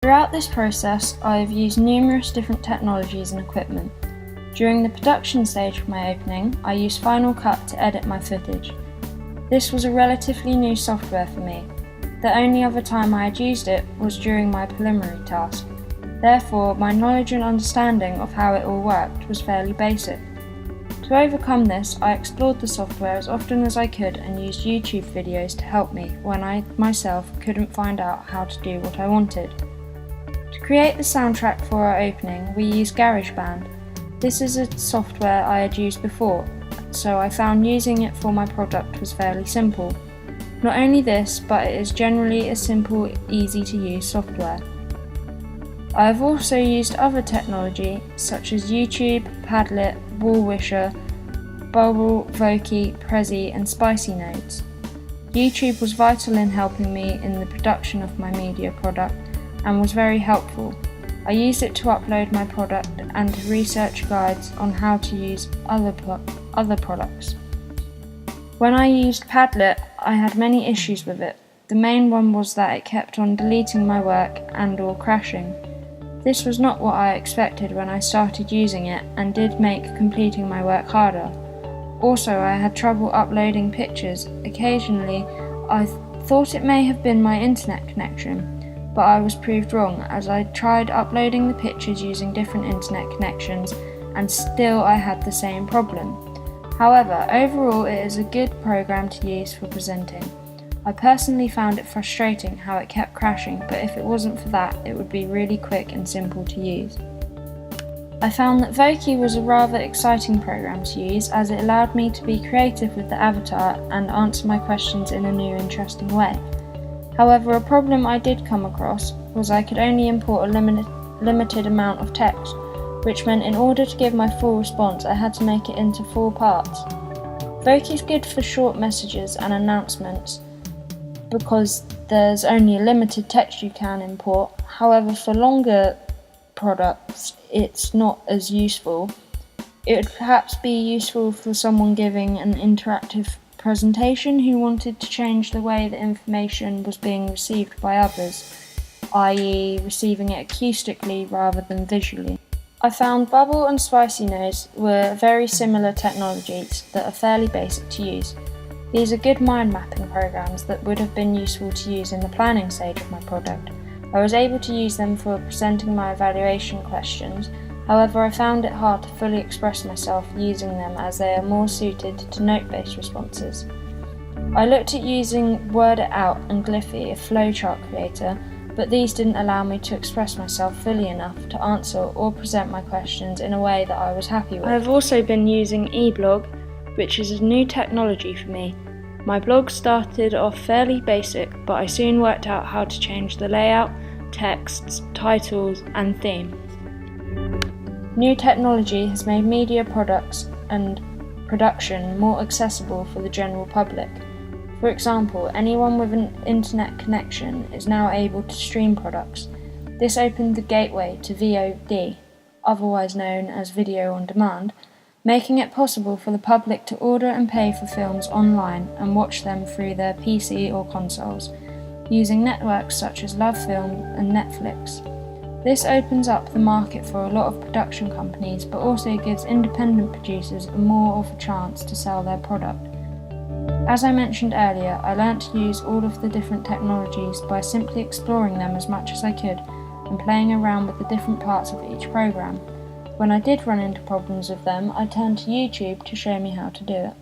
Throughout this process, I have used numerous different technologies and equipment. During the production stage of my opening, I used Final Cut to edit my footage. This was a relatively new software for me. The only other time I had used it was during my preliminary task. Therefore, my knowledge and understanding of how it all worked was fairly basic. To overcome this, I explored the software as often as I could and used YouTube videos to help me when I myself couldn't find out how to do what I wanted. To create the soundtrack for our opening, we used GarageBand. This is a software I had used before, so I found using it for my product was fairly simple. Not only this, but it is generally a simple, easy to use software. I have also used other technology such as YouTube, Padlet, Woolwisher, Bubble, Vokey, Prezi and Spicy Notes. YouTube was vital in helping me in the production of my media product and was very helpful. I used it to upload my product and to research guides on how to use other products. When I used Padlet, I had many issues with it. The main one was that it kept on deleting my work and/or crashing. This was not what I expected when I started using it and did make completing my work harder. Also, I had trouble uploading pictures. Occasionally, I thought it may have been my internet connection, but I was proved wrong as I tried uploading the pictures using different internet connections and still I had the same problem. However, overall it is a good program to use for presenting. I personally found it frustrating how it kept crashing, but if it wasn't for that, it would be really quick and simple to use. I found that Vokey was a rather exciting program to use as it allowed me to be creative with the avatar and answer my questions in a new interesting way. However, a problem I did come across was I could only import a limited amount of text, which meant in order to give my full response I had to make it into 4 parts. Vokey is good for short messages and announcements because there's only a limited text you can import. However, for longer products it's not as useful. It would perhaps be useful for someone giving an interactive presentation who wanted to change the way the information was being received by others, i.e. receiving it acoustically rather than visually. I found Bubble and Spicy Notes were very similar technologies that are fairly basic to use. These are good mind mapping programs that would have been useful to use in the planning stage of my product. I was able to use them for presenting my evaluation questions, however I found it hard to fully express myself using them as they are more suited to note-based responses. I looked at using Word It Out and Glyphy, a flowchart creator, but these didn't allow me to express myself fully enough to answer or present my questions in a way that I was happy with. I have also been using eBlog, which is a new technology for me. My blog started off fairly basic, but I soon worked out how to change the layout, texts, titles and theme. New technology has made media products and production more accessible for the general public. For example, anyone with an internet connection is now able to stream products. This opened the gateway to VOD, otherwise known as video on demand, making it possible for the public to order and pay for films online and watch them through their PC or consoles, using networks such as LoveFilm and Netflix. This opens up the market for a lot of production companies, but also gives independent producers more of a chance to sell their product. As I mentioned earlier, I learnt to use all of the different technologies by simply exploring them as much as I could and playing around with the different parts of each program. When I did run into problems with them, I turned to YouTube to show me how to do it.